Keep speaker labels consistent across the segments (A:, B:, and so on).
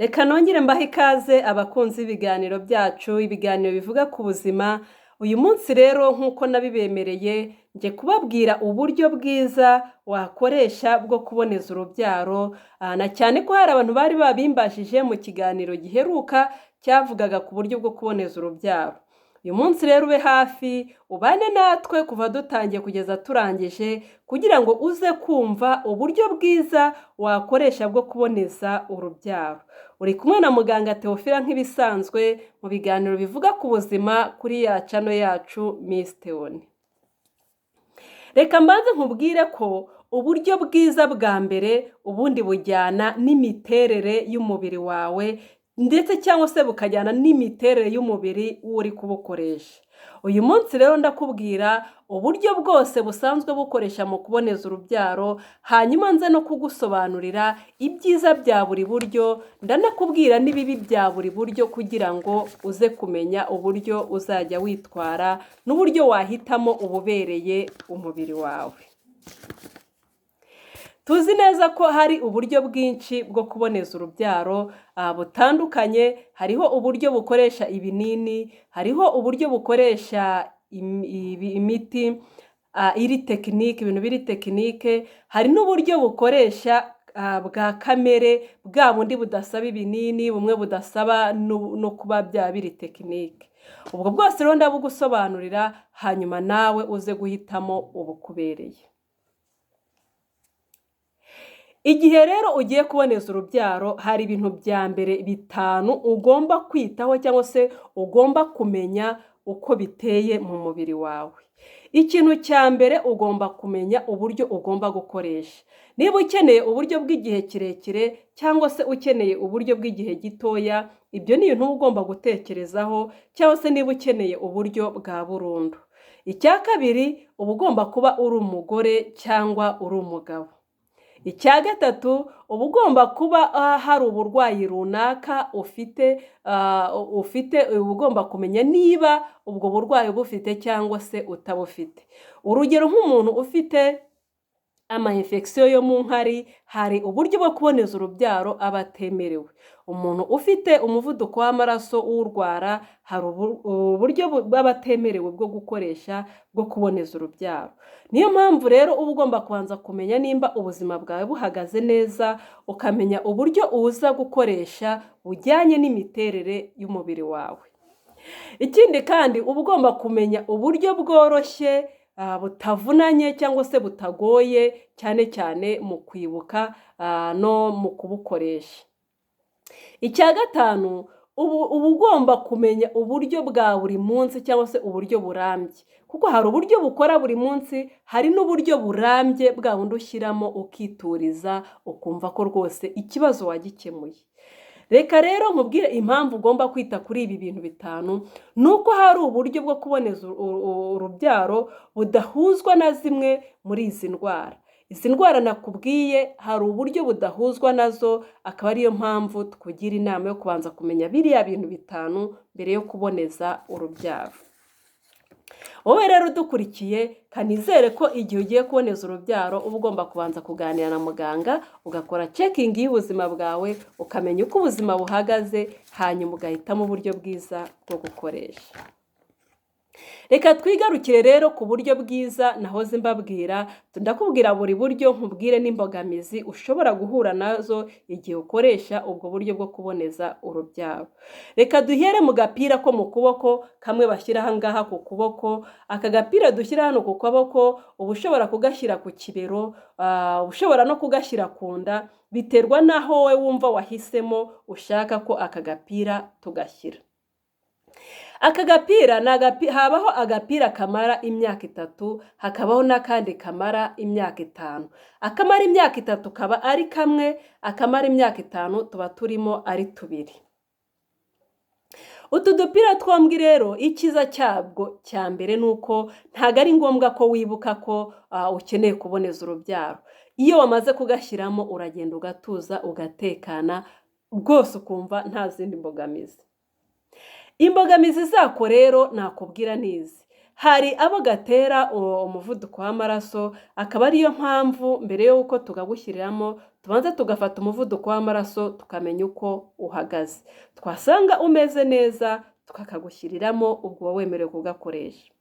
A: Reka nongere mbahe ikaze abakunzi b'ibiganiro byacu, ibiganiro bivuga ku buzima. Uyu munsi rero nk'uko nabibemereye, nje kubabwira uburyo bwiza wakoresha bwo kuboneza urubyaro, na cyane ko hari abantu bari babimbajije mu kiganiro giheruka cyavugaga ku buryo bwo kuboneza urubyaro. Uyu munsi rero ube hafi, ubane natwe kuva dutangiye kugeza turangije, kugira ngo uze kumva uburyo bwiza wakoresha bwo kuboneza urubyaro. Uri kumwe na muganga Theophila nk'ibisanzwe mu biganiro bivuga ku buzima kuri ya channel yacu Miss Theoni. Reka mbanze nkubwire ko uburyo bwiza bwa mbere ubundi bujyana n'imiterere y'umubiri wawe, ndetse cyangwa se bukajyana n'imiterere y'umubiri uri kubukoresha. Uyu munsi rero ndakubwira uburyo bwose busanzwe bukoresha mu kuboneza urubyaro, hanyuma nze no kugusobanurira ibyiza bya buri buryo, ndanakubwira n'ibibi bya buri buryo kugira ngo uze kumenya uburyo uzajya witwara n'uburyo wahitamo ububereye umubiri wawe. Tuzi neza ko hari uburyo bwinshi bwo kuboneza urubyaro butandukanye. Hariho uburyo bukoresha ibinini, hariho uburyo bukoresha imiti iri tekinike, ibintu biri tekinike, hari n'uburyo bukoresha bwa kamere, bwa bundi budasaba ibinini, bumwe budasaba no kuba bya biri tekinike. Ubwo bwose rero ndabugusobanurira, hanyuma nawe uze guhitamo ubukubereye. Igihe rero ugiye kuboneza urubyaro, hari ibintu bya mbere bitanu ugomba kwitaho cyangwa se ugomba kumenya uko biteye mu mubiri wawe. Ikintu cya mbere ugomba kumenya uburyo ugomba gukoresha. Niba ukeneye uburyo bw'igihe kirekire cyangwa se ukeneye uburyo bw'igihe gitoya, ibyo ni ibintu ugomba gutekerezaho, cyangwa se niba ukeneye uburyo bwa burundu. Icya kabiri, uba ugomba kuba uri umugore cyangwa uri umugabo. Icya gatatu, uba ugomba kuba hari uburwayi runaka ufite, uba ugomba kumenya niba ubwo burwayi bufite cyangwa se utabufite. Urugero nk'umuntu ufite ama-infection yo mu nkari, hari uburyo bwo kuboneza urubyaro aba atemerewe. Umuntu ufite umuvuduko w'amaraso urwara, hari uburyo baba atemerewe bwo gukoresha bwo kuboneza urubyaro. Niyo mpamvu rero uba ugomba kubanza kumenya nimba ubuzima bwawe buhagaze neza, ukamenya uburyo uza gukoresha bujyanye n'imiterere y'umubiri wawe. Ikindi kandi uba ugomba kumenya uburyo bworoshye, butavunanye cyangwa se butagoye, cyane cyane mu kwibuka no mu kubukoresha. Icya gatanu, uba ugomba kumenya uburyo bwa buri munsi cyangwa se uburyo burambye, kuko hari uburyo bukora buri munsi, hari n'uburyo burambye bwa bundi ushyiramo ukituriza, ukumva ko rwose ikibazo wagikemuye. Reka rero nkubwire impamvu ugomba kwita kuri ibi bintu bitanu, nuko hari uburyo bwo kuboneza urubyaro budahuzwa na zimwe muri izi ndwara. Izi ndwara nakubwiye hari uburyo budahuzwa nazo, akaba ariyo mpamvu tukugira inama yo kubanza kumenya biriya bintu bitanu mbere yo kuboneza urubyaro. Wowe rero udukurikiye, kanizere ko igihe ugiye kuboneza urubyaro uba ugomba kubanza kuganira na muganga, ugakora checking y'ubuzima bwawe, ukamenya uko ubuzima buhagaze, hanyuma ugahitamo uburyo bwiza bwo gukoresha. Reka twigarukire rero ku buryo bwiza nahoze mbabwira. Ndakubwira buri buryo, nkubwire n'imbogamizi ushobora guhura nazo igihe ukoresha ubwo buryo bwo kuboneza urubyaro. Reka duhere mu gapira ko mu kuboko, kamwe bashyira aha ngaha ku kuboko. Aka gapira dushyira hano ku kuboko, uba ushobora kugashyira ku kibero, ushobora no kugashyira ku nda, biterwa n'aho wowe wumva wahisemo ushaka ko aka gapira tugashyira. Aka gapira habaho agapira kamara imyaka 3, hakabaho n'akandi kamara imyaka 5. Akamara imyaka 3 kaba ari kamwe, akamara imyaka 5 tuba turimo ari 2. Utu dupira twombi rero ikiza cyabwo cya mbere nuko ntago ari ngombwa ko wibuka ko ukeneye kuboneza urubyaro. Iyo wamaze kugashyiramo uragenda ugatuza, ugatekana rwose, ukumva nta zindi mbogamizi. Imbogamizi zako rero nakubwira nizi. Hari abo gatera umuvuduko w'amaraso, akaba ariyo mpamvu mbere y'uko tugagushyiriramo tubanze tugafata umuvuduko w'amaraso tukamenya uko uhagaze. Twasanga umeze neza tukakagushyiriramo, ubwo uba wemerewe kugakoresha.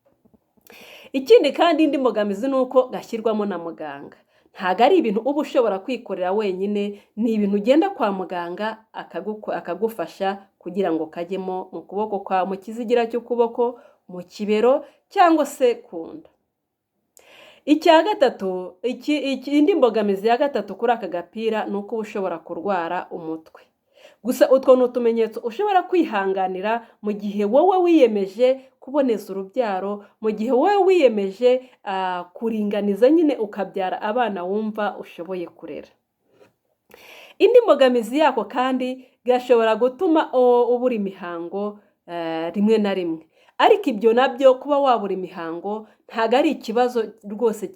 A: Ikindi kandi indi mbogamizi ni uko gashyirwamo na muganga. Ntabwo ari ibintu uba ushobora kwikorera wenyine, ni ibintu ugenda kwa muganga akagufasha kugira ngo kajyemo mu kuboko kwawe, mu kizigira cy'ukuboko, mu kibero cyangwa se ku nda. Icya gatatu, indi mbogamizi ya gatatu kuri aka gapira ni uko uba ushobora kurwara umutwe. Gusa utwo ni utumenyetso ushobora kwihanganira mu gihe wowe wiyemeje kuboneza urubyaro, mu gihe wowe wiyemeje kuringaniza nyine ukabyara abana wumva ushoboye kurera. Indi mbogamizi yako kandi gashobora gutuma ubura imihango rimwe na rimwe. Ariko ibyo nabyo kuba wabura imihango ntabwo ari ikibazo rwose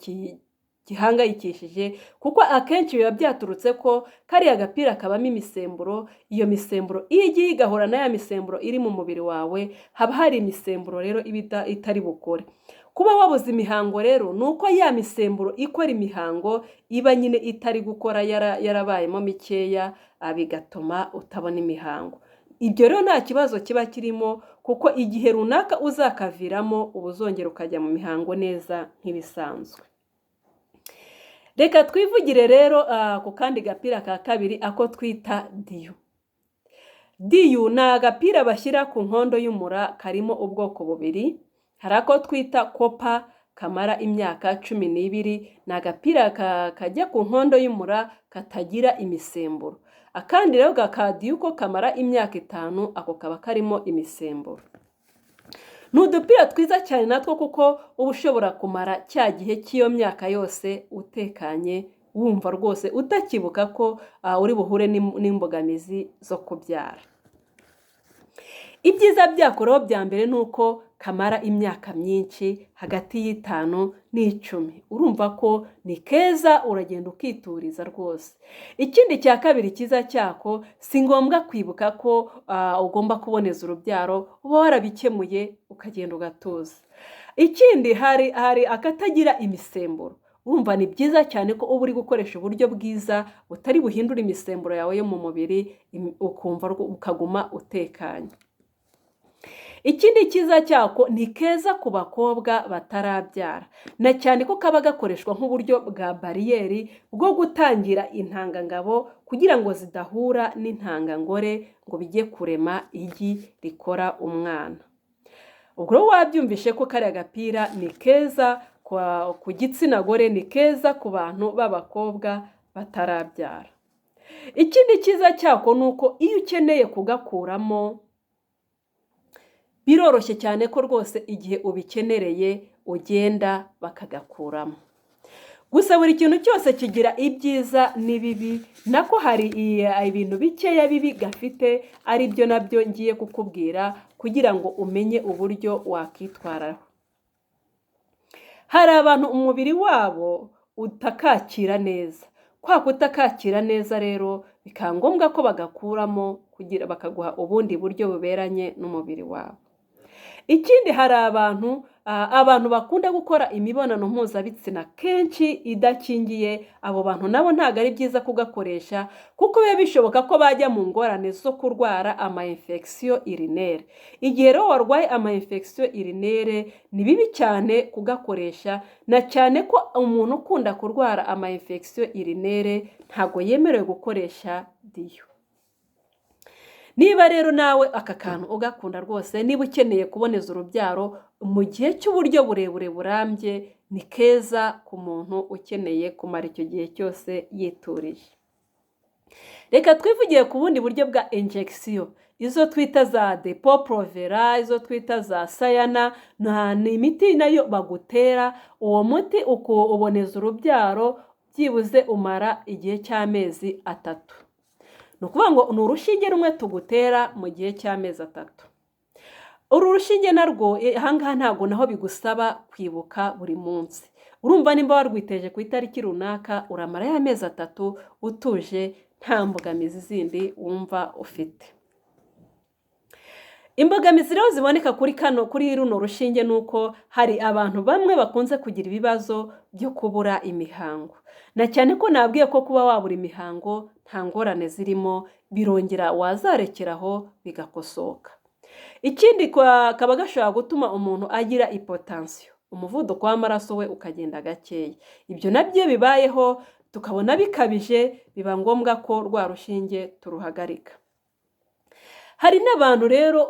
A: gihangayikishije, kuko akenshi biba byaturutse ko kariya gapira kabamo imisemburo. Iyo misemburo iyo igiye igahura na ya misemburo iri mu mubiri wawe, haba hari imisemburo rero iba itari bukore. Kuba wabuze imihango rero ni uko ya misemburo ikora imihango iba nyine itari gukora, yarabayemo mikeya, bigatuma utabona imihango. Ibyo rero nta kibazo kiba kirimo, kuko igihe runaka uzakaviramo uba uzongera ukajya mu mihango neza nk'ibisanzwe. Reka twivugire rero ku kandi gapira ka kabiri, ako twita diyu. Diyu ni agapira bashyira ku nkondo y'umura, karimo ubwoko bubiri. Hari ako twita kopa kamara imyaka 12, ni agapira kajya ku nkondo y'umura katagira imisemburo. Akandi rero ka diyu ko kamara imyaka 5, ako kaba karimo imisemburo. Ni udupira twiza cyane natwo, kuko uba ushobora kumara cya gihe cy'iyo myaka yose utekanye, wumva rwose utakibuka ko uri buhure n'imbogamizi zo kubyara. Ibyiza byako rero bya mbere ni uko kamara imyaka myinshi, hagati y'5 n'10. Urumva ko ni keza, uragenda ukituriza rwose. Ikindi cya kabiri cyiza cyako, si ngombwa kwibuka ko ugomba kuboneza urubyaro, uba warabikemuye ukagenda ugatuza. Ikindi hari akatagira imisemburo. Urumva ni byiza cyane ko uba uri gukoresha uburyo bwiza butari buhindura imisemburo yawe yo mu mubiri, ukumva ukaguma utekanye. Ikindi cyiza cyako, ni keza ku bakobwa batarabyara, na cyane ko kaba gakoreshwa nk'uburyo bwa bariyeri bwo gutangira intangangabo kugira ngo zidahura n'intangangore ngo bijye kurema igi rikora umwana. Ubwo wabyumvishe ko kariya gapira ni keza ku gitsina gore, ni keza ku bantu b'abakobwa batarabyara. Ikindi cyiza cyako ni uko iyo ukeneye kugakuramo, biroroshye cyane ko rwose igihe ubikenereye ugenda bakagakuramo. Gusa buri kintu cyose kigira ibyiza n'ibibi, nako hari ibintu bikeya bibi gafite, ari byo nabyo ngiye kukubwira kugira ngo umenye uburyo wakitwaraho. Hari abantu umubiri wabo utakakira neza. Kwa kutakakira neza rero bikaba ngombwa ko bagakuramo kugira bakaguha ubundi buryo buberanye n'umubiri wabo. Ikindi hari abantu bakunda gukora imibonano mpuzabitsina kenshi idakingiye. Abo bantu nabo ntabwo ari byiza kugakoresha, kuko biba bishoboka ko bajya mu ngorane zo kurwara ama-infection urinaire. Igihe rero warwaye ama-infection urinaire, ni bibi cyane kugakoresha, na cyane ko umuntu ukunda kurwara ama-infection urinaire ntabwo yemerewe gukoresha diyu. Niba rero nawe aka kantu ugakunda rwose, niba ukeneye kuboneza urubyaro mu gihe cy'uburyo burebure burambye, ni keza ku muntu ukeneye kumara icyo gihe cyose yiturije. Reka twivugiye ku bundi buryo bwa injection, izo twita za Depo-Provera, izo twita za Sayana. Ni imiti nayo bagutera. Uwo muti uboneza urubyaro byibuze umara igihe cy'amezi 3. Ni ukuvuga ngo ni urushinge rumwe tugutera mu gihe cy'amezi 3. Uru rushinge narwo ahangaha ntabwo naho bigusaba kwibuka buri munsi. Urumva nimba warwiteje ku itariki runaka, uramara y'amezi 3 utuje, nta mbogamizi zindi wumva ufite. Imbogamizi rero ziboneka kuri runo rushinge ni uko hari abantu bamwe bakunze kugira ibibazo byo kubura imihango. Na cyane ko nabwiye ko kuba wabura imihango nta ngorane zirimo, birongera wazarekeraho bigakosoka. Ikindi kaba gashobora gutuma umuntu agira hypotension, umuvuduko w'amaraso we ukagenda gakeya. Ibyo nabyo bibayeho tukabona bikabije, biba ngombwa ko rwa rushinge turuhagarika. Hari n'abantu rero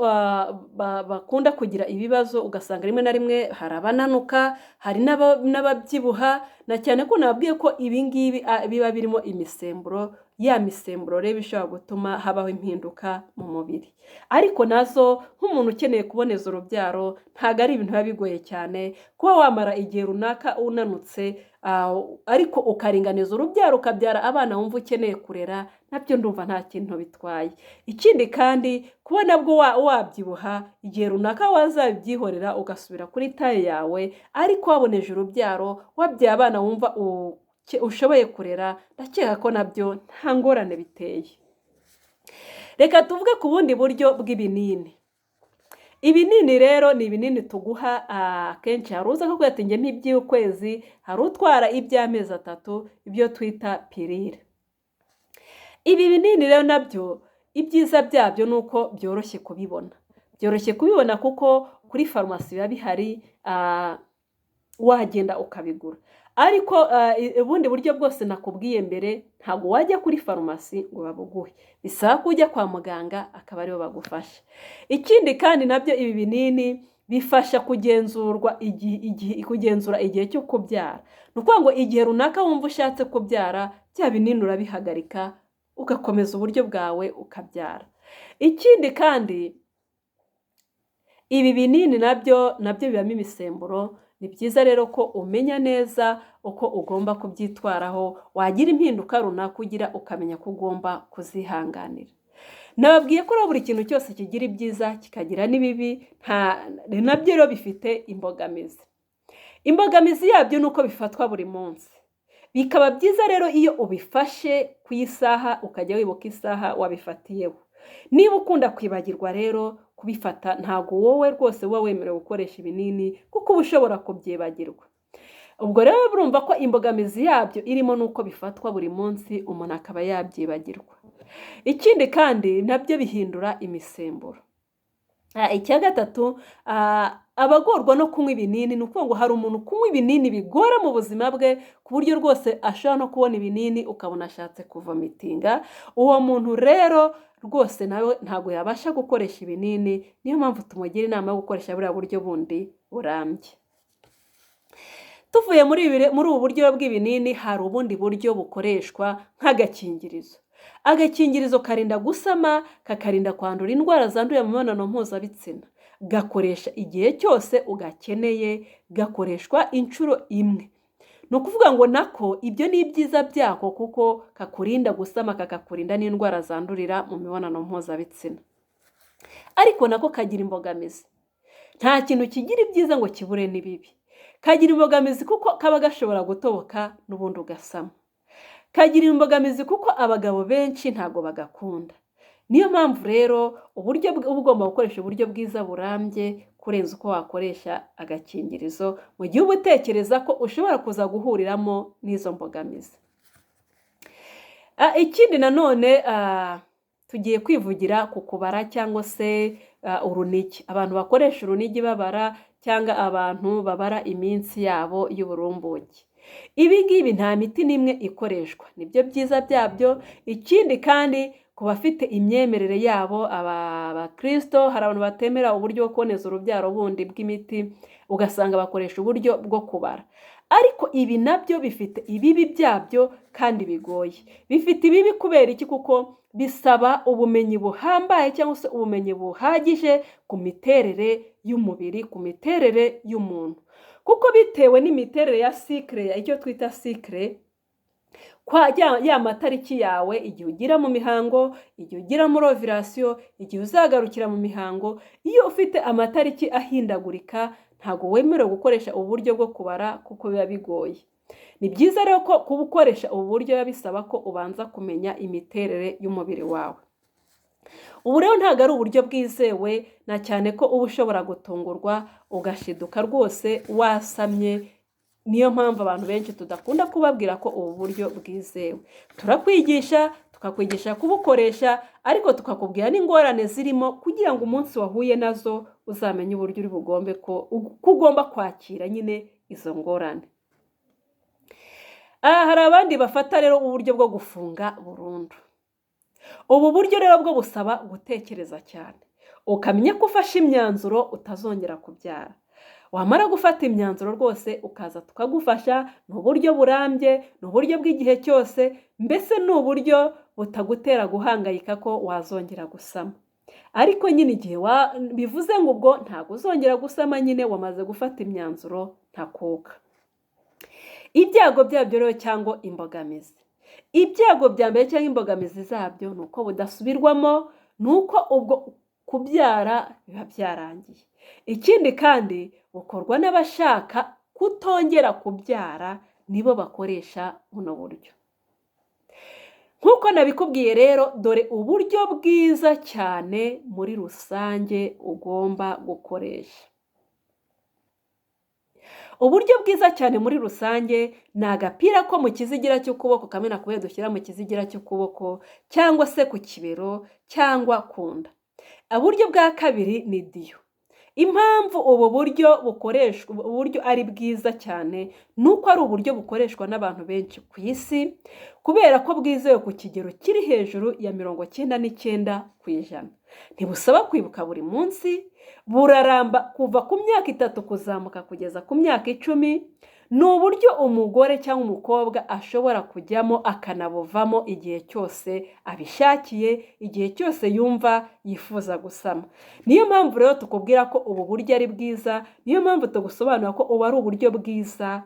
A: bakunda kugira ibibazo, ugasanga rimwe na rimwe hari abananuka, hari n'ababyibuha, na cyane ko nabwiye ko ibi ngibi biba birimo imisemburo, ya misemburo rero ishobora gutuma habaho impinduka mu mubiri. Ariko nazo nk'umuntu ukeneye kuboneza urubyaro ntabwo ari ibintu biba bigoye cyane, kuba wamara igihe runaka unanutse ariko ukaringaniza urubyaro ukabyara abana wumva ukeneye kurera, nabyo ndumva nta kintu bitwaye. Ikindi kandi kuba nabwo wabyibuha igihe runaka wazabyihorera ugasubira kuri taye yawe, ariko waboneje urubyaro wabyaye abana wumva ushoboye kurera, ndakeka ko nabyo nta ngorane biteye. Reka tuvuge ku bundi buryo bw'ibinini. Ibinini rero ni ibinini tuguha akenshi, hari uza ko ati njye iby'ukwezi, hari utwara iby'amezi 3, ibyo twita pirire. Ibi binini rero nabyo ibyiza byabyo ni uko byoroshye kubibona. Byoroshye kubibona kuko kuri farumasi biba bihari, wagenda ukabigura. Ariko ubundi buryo bwose nakubwiye mbere ntabwo wajya kuri farumasi ngo babuguhe, bisaba ko ujya kwa muganga akaba aribo bagufasha. Ikindi kandi nabyo ibi binini bifasha kugenzura igihe cyo kubyara. Ni ukuvuga ngo igihe runaka wumva ushatse kubyara, bya binini urabihagarika ugakomeza uburyo bwawe ukabyara. Ikindi kandi ibi binini nabyo bibamo imisemburo. Ni byiza rero ko umenya neza uko ugomba kubyitwaraho, wagira impinduka runaka ugira ukamenya ko ugomba kuzihanganira. Nababwiye ko buri kintu cyose kigira ibyiza kikagira n'ibibi, nabyo rero bifite imbogamizi. Imbogamizi yabyo ni uko bifatwa buri munsi. Bikaba byiza rero iyo ubifashe ku isaha ukajya wibuka isaha wabifatiyeho. Niba ukunda kwibagirwa rero kubifata, ntabwo wowe rwose uba wemerewe gukoresha ibinini kuko uba ushobora kubyibagirwa. Ubwo rero urumva ko imbogamizi yabyo irimo nuko bifatwa buri munsi, umuntu akaba yabyibagirwa. Ikindi kandi nabyo bihindura imisemburo. Icya gatatu, abagorwa no kunywa ibinini, ni ukuvuga ngo hari umuntu kunywa ibinini bigora mu buzima bwe ku buryo rwose ashobora no kubona ibinini ukabona ashatse kuvomitinga. Uwo muntu rero rwose nawe ntabwo yabasha gukoresha ibinini, niyo mpamvu tumugira inama yo gukoresha buriya buryo bundi burambye. Tuvuye muri ubu buryo bw'ibinini, hari ubundi buryo bukoreshwa nk'agakingirizo. Agakingirizo karinda gusama, kakarinda kwandura indwara zandurira mu mibonano mpuzabitsina. Gakoresha igihe cyose ugakeneye, gakoreshwa inshuro imwe. Ni ukuvuga ngo nako ibyo ni ibyiza byako kuko kakurinda gusama, kakakurinda n'indwara zandurira mu mibonano mpuzabitsina. Ariko nako kagira imbogamizi. Nta kintu kigira ibyiza ngo kibure n'ibibi. Kagira imbogamizi kuko kaba gashobora gutoboka n'ubundi ugasama. Kagira imbogamizi kuko abagabo benshi ntabwo bagakunda. Niyo mpamvu rero uba ugomba gukoresha uburyo bwiza burambye kurenza uko wakoresha agakingirizo, mu gihe uba utekereza ko ushobora kuza guhuriramo n'izo mbogamizi. Ikindi nanone tugiye kwivugira ku kubara cyangwa se urunigi. Abantu bakoresha urunigi babara, cyangwa abantu babara iminsi yabo y'uburumbuke. Ibi ngibi nta miti n'imwe ikoreshwa, nibyo byiza byabyo. Ikindi kandi ku bafite imyemerere yabo, abakristo, hari abantu batemera uburyo bwo kuboneza urubyaro bundi bw'imiti, ugasanga bakoresha uburyo bwo kubara. Ariko ibi nabyo bifite ibibi byabyo kandi bigoye. Bifite ibibi kubera iki? Kuko bisaba ubumenyi buhambaye cyangwa se ubumenyi buhagije ku miterere y'umubiri, ku miterere y'umuntu. Kuko bitewe n'imiterere ya cycle, icyo twita cycle, ya matariki yawe, igihe ugira mu mihango, igihe ugira muri ovulation, igihe uzagarukira mu mihango, iyo ufite amatariki ahindagurika, ntabwo wemerewe gukoresha uburyo bwo kubara kuko biba bigoye. Ni byiza rero ko kuba ukoresha ubu buryo biba bisaba ko ubanza kumenya imiterere y'umubiri wawe. Ubu rero ntabwo ari uburyo bwizewe, na cyane ko uba ushobora gutungurwa ugashiduka rwose wasamye. Niyo mpamvu abantu benshi tudakunda kubabwira ko ubu buryo bwizewe. Turakwigisha, tukakwigisha kubukoresha, ariko tukakubwira n'ingorane zirimo kugira ngo umunsi wahuye nazo uzamenye uburyo uri bugombe ko ugomba kwakira nyine izo ngorane. Hari abandi bafata rero uburyo bwo gufunga burundu. Ubu buryo rero bwo busaba gutekereza cyane, ukamenya ko ufashe imyanzuro utazongera kubyara. Wamara gufata imyanzuro rwose ukaza tukagufasha. Ni uburyo burambye, ni uburyo bw'igihe cyose, mbese ni uburyo butagutera guhangayika ko wazongera gusama. Ariko nyine igihe bivuze ngo ubwo ntabwo uzongera gusama, nyine wamaze gufata imyanzuro ntakuka. Ibyago byabyo rero cyangwa imbogamizi. Ibyago bya mbere cyangwa imbogamizi zabyo ni uko budasubirwamo, ni uko ubwo kubyara biba byarangiye. Ikindi kandi bukorwa n'abashaka kutongera kubyara, nibo bakoresha buno buryo. Nk'uko nabikubwiye rero, dore uburyo bwiza cyane muri rusange ugomba gukoresha. Uburyo bwiza cyane muri rusange ni agapira ko mu kizigira cy'ukuboko, kamwe nakubaye dushyira mu kizigira cy'ukuboko cyangwa se ku kibero cyangwa ku nda. Uburyo bwa kabiri ni diyo. Impamvu ubu buryo bukoreshwa, uburyo ari bwiza cyane, ni uko ari uburyo bukoreshwa n'abantu benshi ku isi, kubera ko bwizewe ku kigero kiri hejuru ya 99%. Ntibusaba kwibuka buri munsi, buraramba kuva ku myaka 3 kuzamuka kugeza ku myaka 10. Ni uburyo umugore cyangwa umukobwa ashobora kujyamo akanabuvamo igihe cyose abishakiye, igihe cyose yumva yifuza gusama. Niyo mpamvu rero tukubwira ko ubu buryo ari bwiza, niyo mpamvu tugusobanura ko ubu ari uburyo bwiza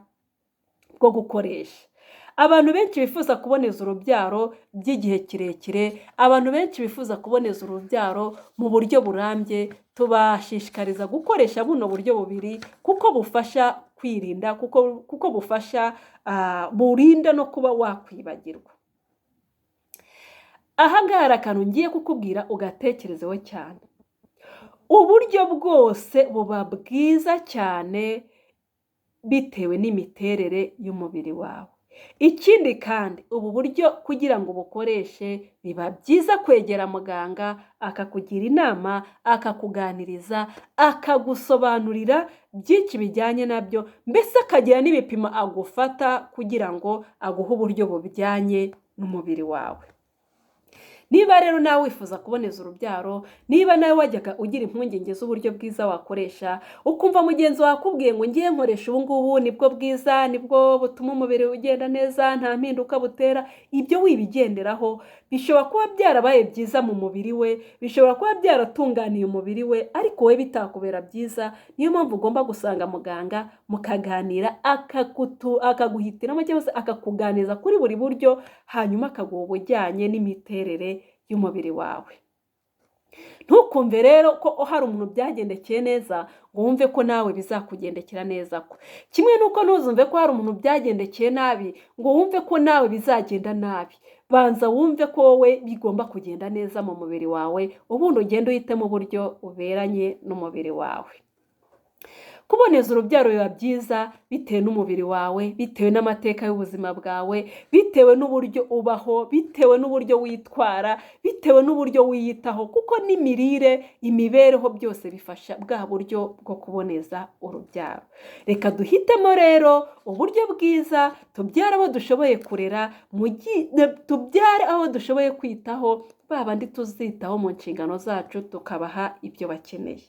A: bwo gukoresha. Abantu benshi bifuza kuboneza urubyaro by'igihe kirekire, abantu benshi bifuza kuboneza urubyaro mu buryo burambye, tubashishikariza gukoresha buno buryo bubiri, kuko bufasha kwirinda, kuko bufasha burinda no kuba wakwibagirwa. Aha ngaha hari akantu ngiye kukubwira ugatekerezeho cyane. Uburyo bwose buba bwiza cyane bitewe n'imiterere y'umubiri wawe. Ikindi kandi ubu buryo kugira ngo bukoreshe, biba byiza kwegera muganga akakugira inama, akakuganiriza, akagusobanurira byinshi bijyanye nabyo, mbese akagira n'ibipimo agufata kugira ngo aguhe uburyo bujyanye n'umubiri wawe. Niba rero nawe wifuza kuboneza urubyaro, niba nawe wajyaga ugira impungenge z'uburyo bwiza wakoresha, ukumva mugenzi wawe akubwiye ngo ngiye nkoresha ubu ngubu nibwo bwiza, nibwo butuma umubiri ugenda neza, nta mpinduka butera, ibyo wibigenderaho. Bishobora kuba byarabaye byiza mu mubiri we, bishobora kuba byaratunganiye umubiri we, ariko we bitakubera byiza. Niyo mpamvu ugomba gusanga muganga mukaganira, akaguhitiramo cyangwa se akakuganiza kuri buri buryo, hanyuma akaguha ubujyanye n'imiterere y'umubiri wawe. Ntukumve rero ko hari umuntu byagendekeye neza ngo wumve ko nawe bizakugendekera neza ko. Kimwe nuko ntuzumve ko hari umuntu byagendekeye nabi ngo wumve ko nawe bizagenda nabi. Banza wumve ko wowe bigomba kugenda neza mu mubiri wawe, ubundi ugende uhitemo uburyo uberanye n'umubiri wawe. Kuboneza urubyaro biba byiza bitewe n'umubiri wawe, bitewe n'amateka y'ubuzima bwawe, bitewe n'uburyo ubaho, bitewe n'uburyo witwara, bitewe n'uburyo wiyitaho, kuko n'imirire, imibereho byose bifasha bwa buryo bwo kuboneza urubyaro. Reka duhitemo rero uburyo bwiza, tubyare abo dushoboye kurera, tubyare abo dushoboye kwitaho, babandi tuzitaho mu nshingano zacu, tukabaha ibyo bakeneye.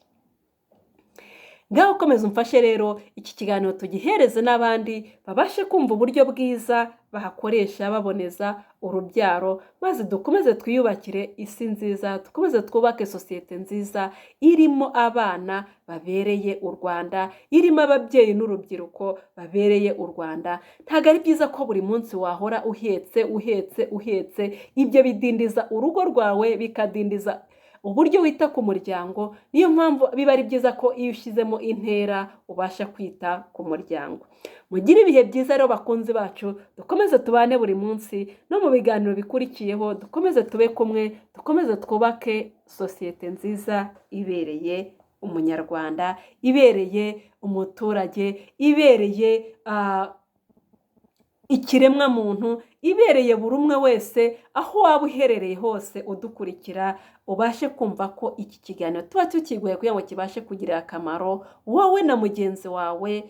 A: Ngaho komeza umfashe rero iki kiganiro tugihereze n'abandi babashe kumva uburyo bwiza bahakoresha baboneza urubyaro, maze dukomeze twiyubakire isi nziza, dukomeze twubake sosiyete nziza irimo abana babereye u Rwanda, irimo ababyeyi n'urubyiruko babereye u Rwanda. Ntabwo ari byiza ko buri munsi wahora uhetse. Ibyo bidindiza urugo rwawe, bikadindiza uburyo wita ku muryango. Niyo mpamvu biba ari byiza ko iyo ushyizemo intera ubasha kwita ku muryango. Mugire ibihe byiza rero bakunzi bacu, dukomeze tubane buri munsi no mu biganiro bikurikiyeho, dukomeze tube kumwe, dukomeze twubake sosiyete nziza ibereye umunyarwanda, ibereye umuturage, ibereye ikiremwa muntu, ibereye buri umwe wese, aho waba uherereye hose udukurikira, ubashe kumva ko iki kiganiro tuba tukiguye kugira ngo kibashe kugirira akamaro wowe na mugenzi wawe,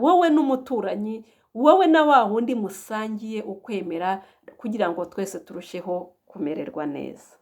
A: wowe n'umuturanyi, wowe na wa wundi musangiye ukwemera, kugira ngo twese turusheho kumererwa neza.